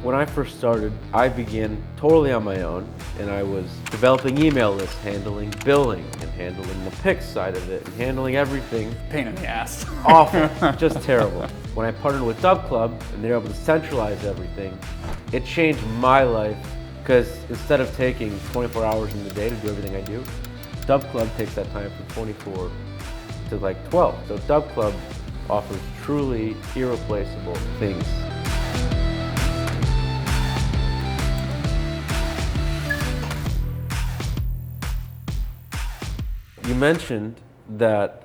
When I first started, I began totally on my own, and I was developing email lists, handling billing, and handling the pick side of it, and handling everything. Pain in the ass. Awful, just terrible. When I partnered with DubClub, and they were able to centralize everything, it changed my life, because instead of taking 24 hours in the day to do everything I do, DubClub takes that time from 24 to like 12. So DubClub offers truly irreplaceable things. You mentioned that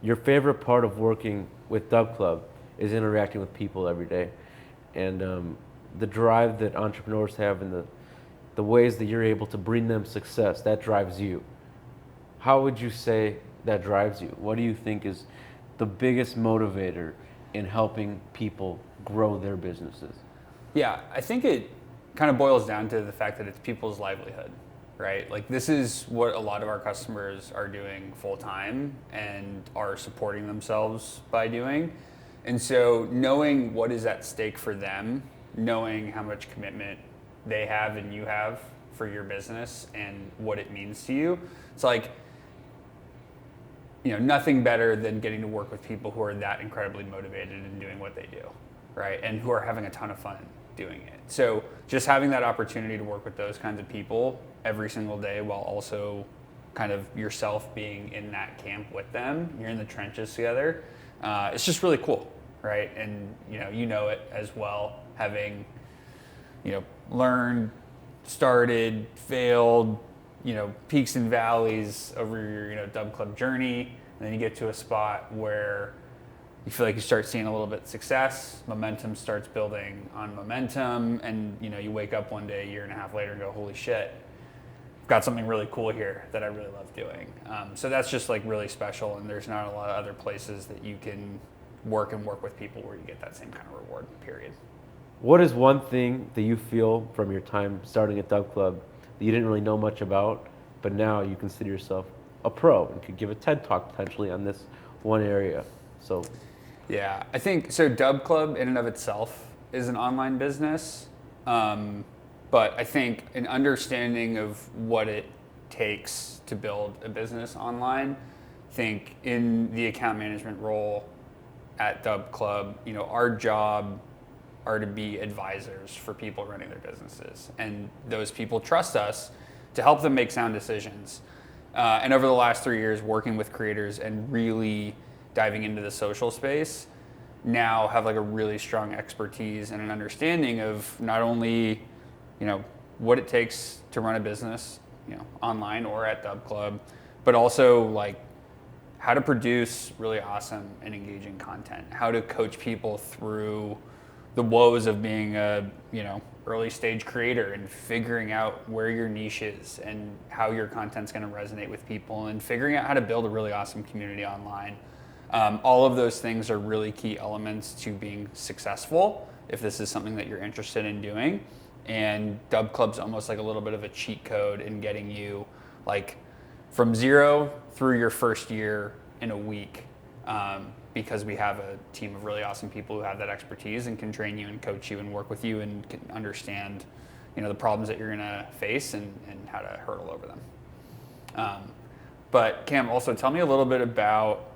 your favorite part of working with DubClub is interacting with people every day, and the drive that entrepreneurs have and the ways that you're able to bring them success, that drives you. How would you say that drives you? What do you think is the biggest motivator in helping people grow their businesses? Yeah, I think it kind of boils down to the fact that it's people's livelihood, right? Like, this is what a lot of our customers are doing full time and are supporting themselves by doing. And so knowing what is at stake for them, knowing how much commitment they have and you have for your business and what it means to you, it's like, nothing better than getting to work with people who are that incredibly motivated in doing what they do, right? And who are having a ton of fun doing it. So just having that opportunity to work with those kinds of people every single day, while also kind of yourself being in that camp with them, you're in the trenches together, it's just really cool, right? And you know it as well, having learned, started, failed, peaks and valleys over your DubClub journey, and then you get to a spot where you feel like you start seeing a little bit of success, momentum starts building on momentum, and you wake up one day a year and a half later and go, holy shit, I've got something really cool here that I really love doing. So that's just like really special, and there's not a lot of other places that you can work with people where you get that same kind of reward, period. What is one thing that you feel from your time starting at DubClub that you didn't really know much about, but now you consider yourself a pro and could give a TED Talk potentially on this one area? So, yeah, I think so. DubClub in and of itself is an online business, but I think an understanding of what it takes to build a business online, I think in the account management role at DubClub, our job are to be advisors for people running their businesses. And those people trust us to help them make sound decisions. And over the last 3 years, working with creators and really diving into the social space, now have like a really strong expertise and an understanding of not only, what it takes to run a business, online or at DubClub, but also like how to produce really awesome and engaging content, how to coach people through the woes of being a early stage creator and figuring out where your niche is and how your content's going to resonate with people and figuring out how to build a really awesome community online. All of those things are really key elements to being successful if this is something that you're interested in doing. And DubClub's almost like a little bit of a cheat code in getting you like from zero through your first year in a week. Because we have a team of really awesome people who have that expertise and can train you and coach you and work with you and can understand, the problems that you're gonna face and how to hurdle over them. But Cam, also tell me a little bit about,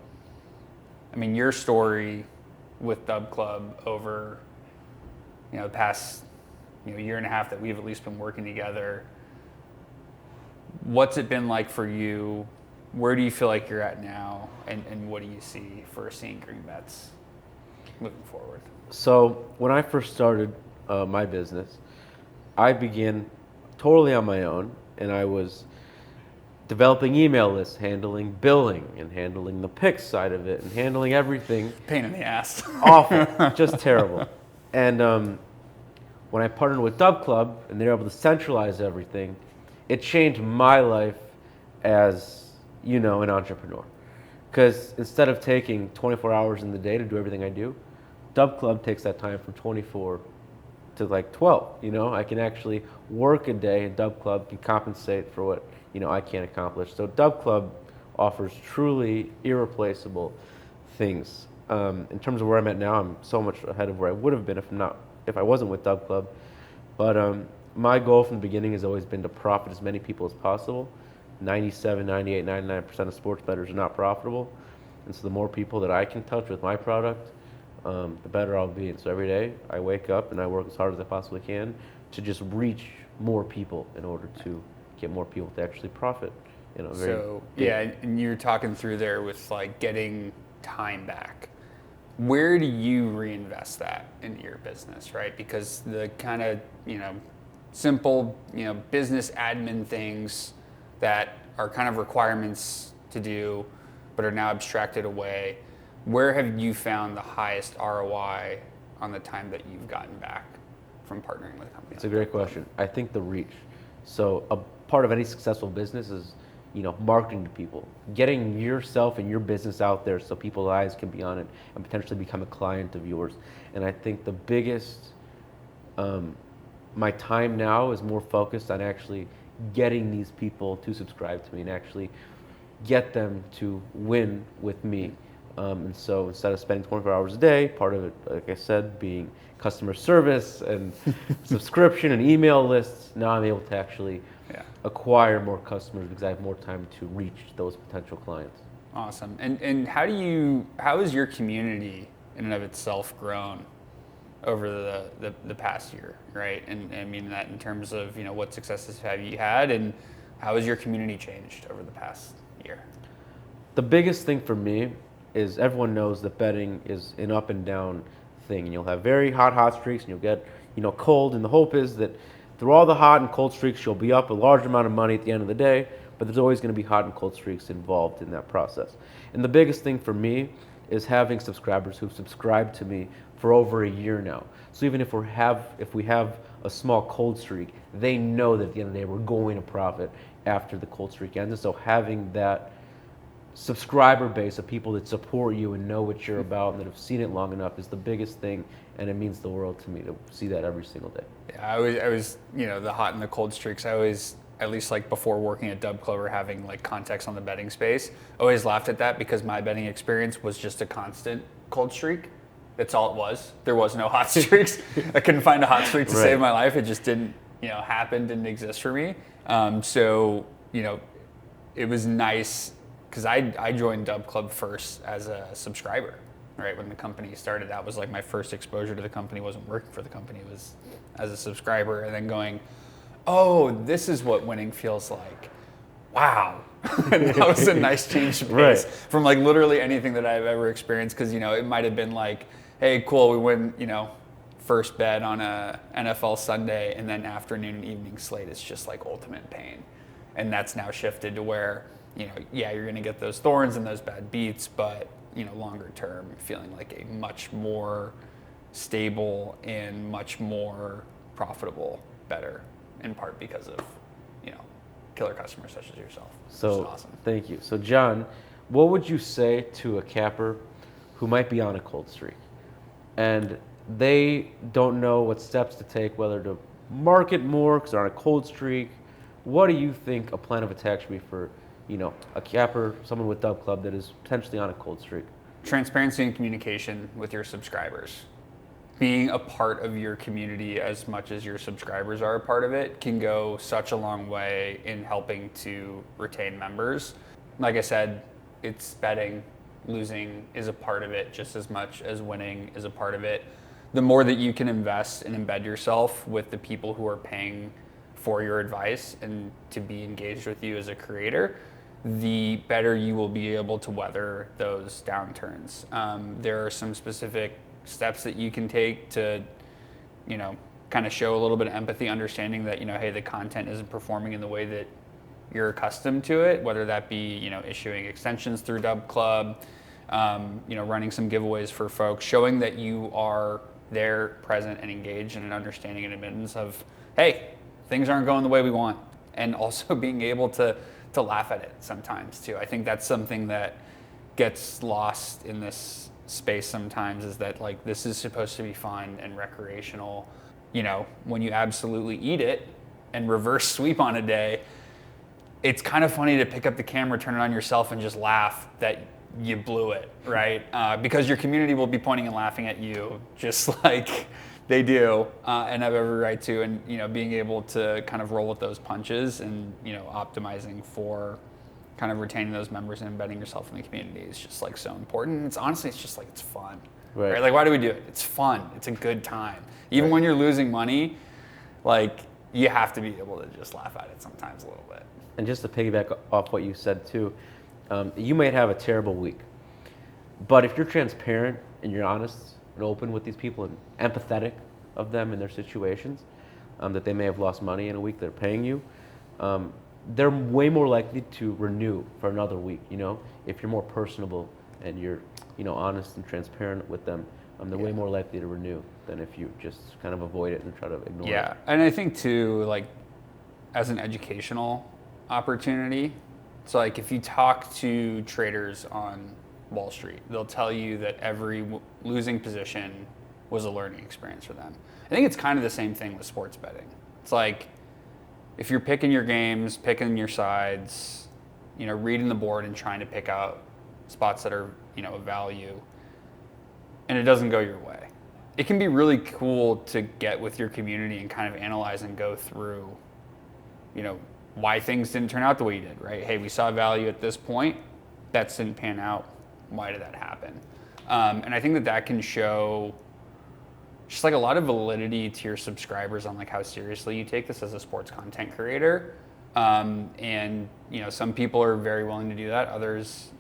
your story with DubClub over, the past, year and a half that we've at least been working together. What's it been like for you? Where do you feel like you're at now, and what do you see for Seeing Green Bets moving forward? So when I first started my business, I began totally on my own, and I was developing email lists, handling billing, and handling the pick side of it, and handling everything. Pain in the ass. Awful, just terrible. And when I partnered with DubClub, and they were able to centralize everything, it changed my life as an entrepreneur. Because instead of taking 24 hours in the day to do everything I do, DubClub takes that time from 24 to like 12. I can actually work a day, and DubClub can compensate for what I can't accomplish. So DubClub offers truly irreplaceable things. In terms of where I'm at now, I'm so much ahead of where I would have been if I wasn't with DubClub. But my goal from the beginning has always been to profit as many people as possible. 97, 98, 99% of sports bettors are not profitable. And so the more people that I can touch with my product, the better I'll be. And so every day I wake up and I work as hard as I possibly can to just reach more people in order to get more people to actually profit. So yeah, and you're talking through there with like getting time back. Where do you reinvest that into your business, right? Because the kind of, simple, business admin things that are kind of requirements to do, but are now abstracted away. Where have you found the highest ROI on the time that you've gotten back from partnering with a company? It's a great question. I think the reach. So a part of any successful business is, marketing to people, getting yourself and your business out there so people's eyes can be on it and potentially become a client of yours. And I think the biggest, my time now is more focused on actually getting these people to subscribe to me and actually get them to win with me. And so instead of spending 24 hours a day, part of it, like I said, being customer service and subscription and email lists, now I'm able to actually acquire more customers because I have more time to reach those potential clients. Awesome. And how has your community in and of itself grown over the past year, right? And I mean that in terms of, what successes have you had and how has your community changed over the past year? The biggest thing for me is everyone knows that betting is an up and down thing, and you'll have very hot streaks and you'll get, cold, and the hope is that through all the hot and cold streaks, you'll be up a large amount of money at the end of the day, but there's always going to be hot and cold streaks involved in that process. And the biggest thing for me is having subscribers who've subscribed to me for over a year now. So even if we have a small cold streak, they know that at the end of the day, we're going to profit after the cold streak ends. And so having that subscriber base of people that support you and know what you're about and that have seen it long enough is the biggest thing, and it means the world to me to see that every single day. Yeah, I was the hot and the cold streaks, I always, at least like before working at DubClub or having like context on the betting space, always laughed at that because my betting experience was just a constant cold streak. That's all it was. There was no hot streaks. I couldn't find a hot streak to save my life. It just didn't, happen, didn't exist for me. So, it was nice because I joined DubClub first as a subscriber, right? When the company started, that was like my first exposure to the company. Wasn't working for the company, it was as a subscriber, and then going, oh, this is what winning feels like. Wow. And that was a nice change of pace from like literally anything that I've ever experienced. Because, it might have been like, hey, cool, we win, first bet on a NFL Sunday, and then afternoon and evening slate is just like ultimate pain. And that's now shifted to where, you're going to get those thorns and those bad beats, but, longer term, feeling like a much more stable and much more profitable bettor, in part because of, killer customers such as yourself. So, which is awesome. Thank you. So, John, what would you say to a capper who might be on a cold streak and they don't know what steps to take, whether to market more because they're on a cold streak? What do you think a plan of attack should be for, a capper, someone with DubClub that is potentially on a cold streak? Transparency and communication with your subscribers. Being a part of your community as much as your subscribers are a part of it can go such a long way in helping to retain members. Like I said, it's betting. Losing is a part of it just as much as winning is a part of it. The more that you can invest and embed yourself with the people who are paying for your advice and to be engaged with you as a creator, the better you will be able to weather those downturns. There are some specific steps that you can take to, kind of show a little bit of empathy, understanding that, hey, the content isn't performing in the way that you're accustomed to it, whether that be, issuing extensions through DubClub, running some giveaways for folks, showing that you are there, present and engaged, and an understanding and admittance of, hey, things aren't going the way we want. And also being able to laugh at it sometimes too. I think that's something that gets lost in this space sometimes, is that like this is supposed to be fun and recreational. When you absolutely eat it and reverse sweep on a day, it's kind of funny to pick up the camera, turn it on yourself, and just laugh that you blew it, right? Because your community will be pointing and laughing at you, just like They do, and have every right to. And being able to kind of roll with those punches and optimizing for kind of retaining those members and embedding yourself in the community is just like so important. And it's just like it's fun, right? Like, why do we do it? It's fun. It's a good time. Even when you're losing money, like you have to be able to just laugh at it sometimes a little bit. And just to piggyback off what you said too, you might have a terrible week, but if you're transparent and you're honest and open with these people and empathetic of them and their situations, that they may have lost money in a week, they're paying you, they're way more likely to renew for another week. If you're more personable and you're honest and transparent with them, they're way more likely to renew than if you just kind of avoid it and try to ignore it. Yeah, and I think too, like as an educational opportunity, it's like if you talk to traders on Wall Street, they'll tell you that every losing position was a learning experience for them. I think it's kind of the same thing with sports betting. It's like if you're picking your games, picking your sides, reading the board and trying to pick out spots that are, of value, and it doesn't go your way. It can be really cool to get with your community and kind of analyze and go through, why things didn't turn out the way you did, right? Hey, we saw value at this point, bets didn't pan out. Why did that happen? And I think that can show just like a lot of validity to your subscribers on like how seriously you take this as a sports content creator. And some people are very willing to do that. Others,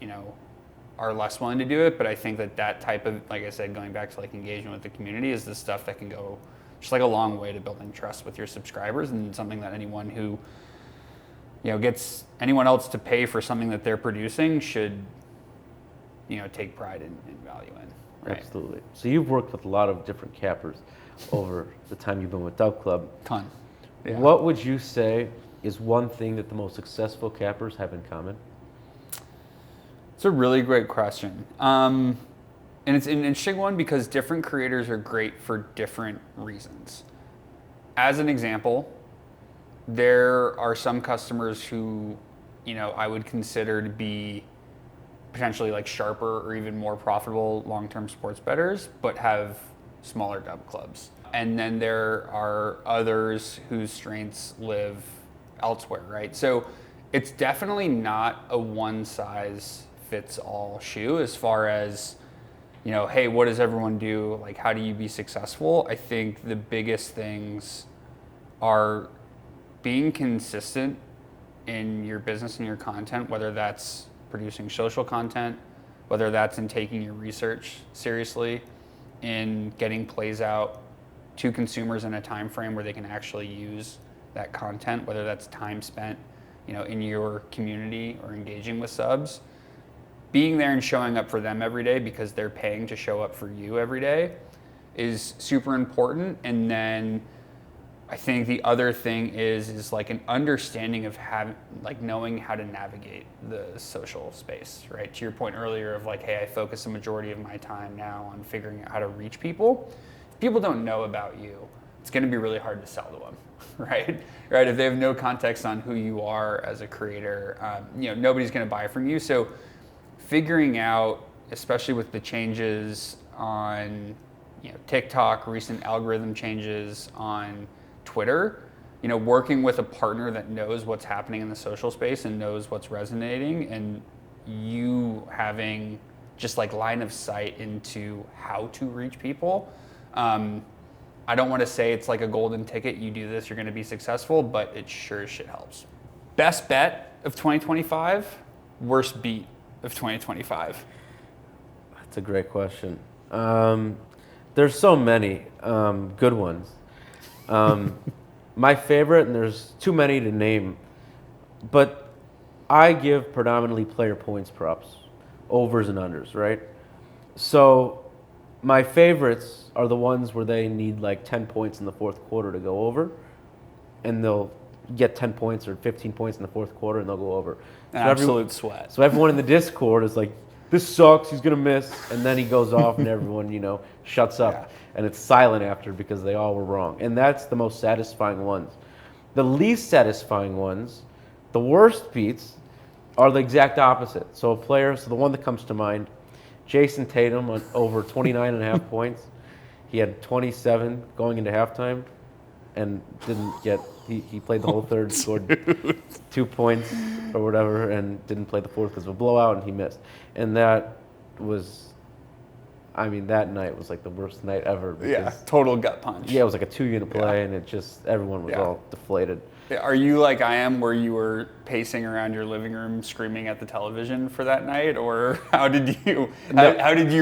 are less willing to do it. But I think that type of, like I said, going back to like engagement with the community is the stuff that can go just like a long way to building trust with your subscribers, and something that anyone who, gets anyone else to pay for something that they're producing should, take pride in value in. Right? Absolutely. So you've worked with a lot of different cappers over the time you've been with DubClub. Ton. Yeah. What would you say is one thing that the most successful cappers have in common? It's a really great question. And it's an interesting one because different creators are great for different reasons. As an example, there are some customers who, I would consider to be potentially like sharper or even more profitable long-term sports bettors, but have smaller dub clubs. And then there are others whose strengths live elsewhere, right? So it's definitely not a one-size-fits-all shoe as far as, hey, what does everyone do? Like, how do you be successful? I think the biggest things are being consistent in your business and your content, whether that's producing social content, whether that's in taking your research seriously, in getting plays out to consumers in a time frame where they can actually use that content, whether that's time spent, in your community or engaging with subs. Being there and showing up for them every day because they're paying to show up for you every day is super important. And then I think the other thing is like an understanding of knowing how to navigate the social space, right? To your point earlier of like, hey, I focus the majority of my time now on figuring out how to reach people. If people don't know about you, it's going to be really hard to sell to them, right? Right? If they have no context on who you are as a creator, nobody's going to buy from you. So figuring out, especially with the changes on, TikTok, recent algorithm changes on Twitter, working with a partner that knows what's happening in the social space and knows what's resonating, and you having just like line of sight into how to reach people. I don't want to say it's like a golden ticket, you do this, you're going to be successful, but it sure as shit helps. Best bet of 2025, worst beat of 2025. That's a great question. There's so many good ones. My favorite, and there's too many to name, but I give predominantly player points props, overs and unders, right? So my favorites are the ones where they need like 10 points in the fourth quarter to go over, and they'll get 10 points or 15 points in the fourth quarter and they'll go over. So absolute sweat. So everyone in the Discord is like, this sucks, he's going to miss, and then he goes off and everyone, shuts up. Yeah. And it's silent after because they all were wrong. And that's the most satisfying ones. The least satisfying ones, the worst beats, are the exact opposite. So the one that comes to mind, Jason Tatum on over 29.5 points. he had 27 going into halftime, and didn't get. He played the whole third, scored 2 points or whatever, and didn't play the fourth because of a blowout, and he missed. And that was. I mean, that night was like the worst night ever. Yeah, total gut punch. Yeah, it was like a 2-unit play, and it just, everyone was all deflated. Are you like I am, where you were pacing around your living room screaming at the television for that night, or how did you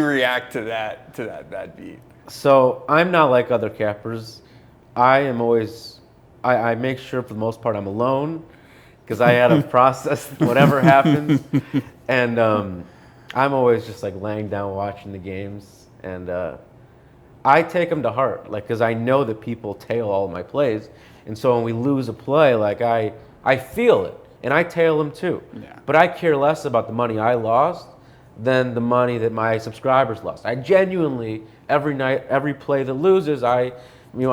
react to that beat? So I'm not like other cappers. I am always, I make sure for the most part I'm alone, because I had to process whatever happens, and I'm always just like laying down watching the games, and I take them to heart, like, because I know that people tail all of my plays, and so when we lose a play, like I feel it, and I tail them too. Yeah. But I care less about the money I lost than the money that my subscribers lost. I genuinely, every night, every play that loses, my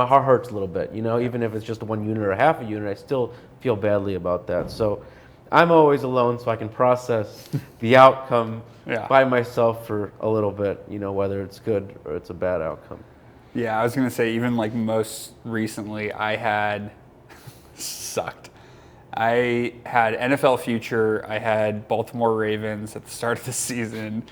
heart hurts a little bit, even if it's just 1 unit or half a unit, I still feel badly about that. So I'm always alone so I can process the outcome by myself for a little bit, whether it's good or it's a bad outcome. Yeah, I was going to say, even like most recently, I had sucked. I had NFL Future. I had Baltimore Ravens at the start of the season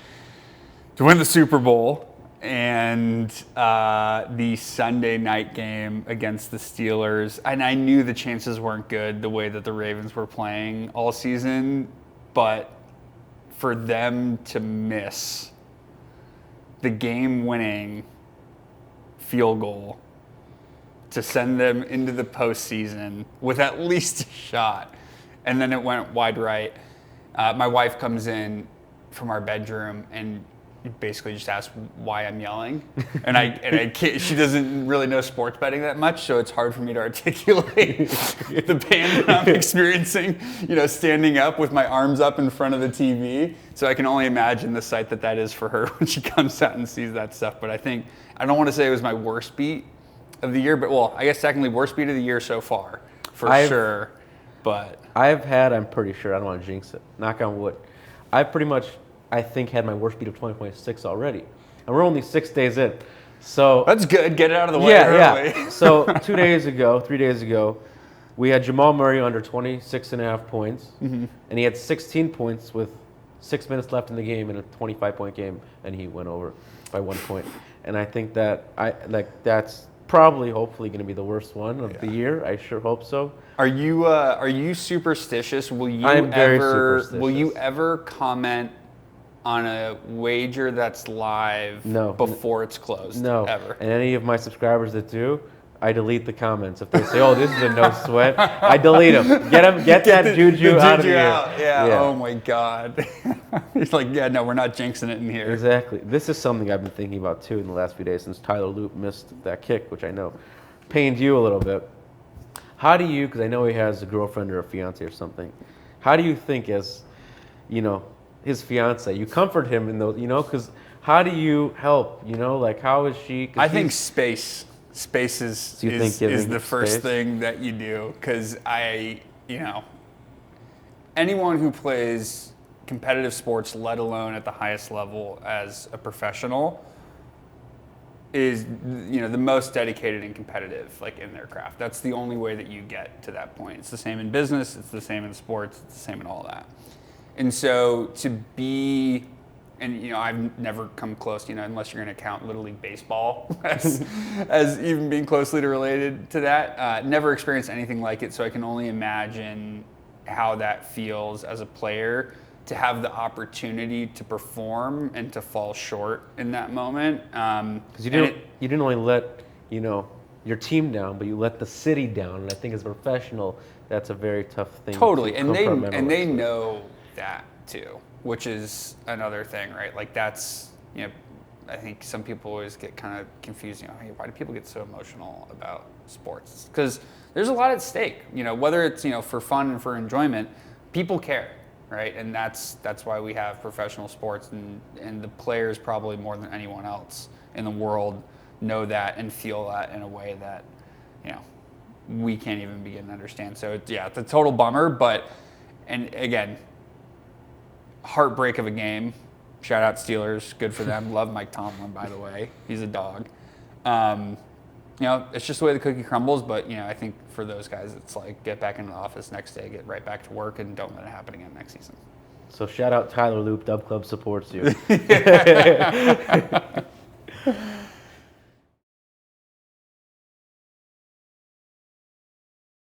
to win the Super Bowl, and the Sunday night game against the Steelers. And I knew the chances weren't good the way that the Ravens were playing all season, but for them to miss the game-winning field goal to send them into the postseason with at least a shot, and then it went wide right. My wife comes in from our bedroom and basically just asks why I'm yelling, and I can't, she doesn't really know sports betting that much, so it's hard for me to articulate the pain that I'm experiencing, standing up with my arms up in front of the TV. So I can only imagine the sight that is for her when she comes out and sees that stuff. But I don't want to say it was my worst beat of the year, but I guess secondly, worst beat of the year so far, for sure. But I'm pretty sure, I don't want to jinx it, knock on wood, I've pretty much, I think, had my worst beat of 20.6 already. And we're only 6 days in. So that's good. Get it out of the way early. Yeah. So 3 days ago, we had Jamal Murray under 26.5 points, and he had 16 points with 6 minutes left in the game in a 25-point game, and he went over by 1 point. And I think that's probably, hopefully, going to be the worst one of the year. I sure hope so. Are you superstitious? I'm very superstitious. Will you ever comment on a wager that's live before it's closed? No. Ever. And any of my subscribers that do, I delete the comments. If they say, "Oh, this is a no sweat," I delete them. Get that juju out of here. Yeah. Oh my God. He's like, yeah, no, we're not jinxing it in here. Exactly. This is something I've been thinking about too in the last few days since Tyler Loop missed that kick, which I know pained you a little bit. How do you, because I know he has a girlfriend or a fiance or something, how do you think as, his fiance, you comfort him in those, because how do you help, like how is she? I think space is the first thing that you do, because anyone who plays competitive sports, let alone at the highest level as a professional, is the most dedicated and competitive in their craft. That's the only way that you get to that point. It's the same in business, it's the same in sports, it's the same in all that. And so to be, and I've never come close, unless you're going to count Little League baseball as even being closely related to that. Never experienced anything like it, so I can only imagine how that feels as a player to have the opportunity to perform and to fall short in that moment. Because you didn't only let your team down, but you let the city down. And I think as a professional, that's a very tough thing. Totally, and they know that too, which is another thing, right? That's I think some people always get kind of confused. Hey, why do people get so emotional about sports? Because there's a lot at stake. Whether it's for fun and for enjoyment, people care. Right, and that's why we have professional sports, and the players probably more than anyone else in the world know that and feel that in a way that we can't even begin to understand. So it's a total bummer, and again, heartbreak of a game. Shout out Steelers, good for them. Love Mike Tomlin, by the way, he's a dog. It's just the way the cookie crumbles. But I think for those guys, it's like get back into the office next day, get right back to work, and don't let it happen again next season. So shout out Tyler Loop, DubClub supports you.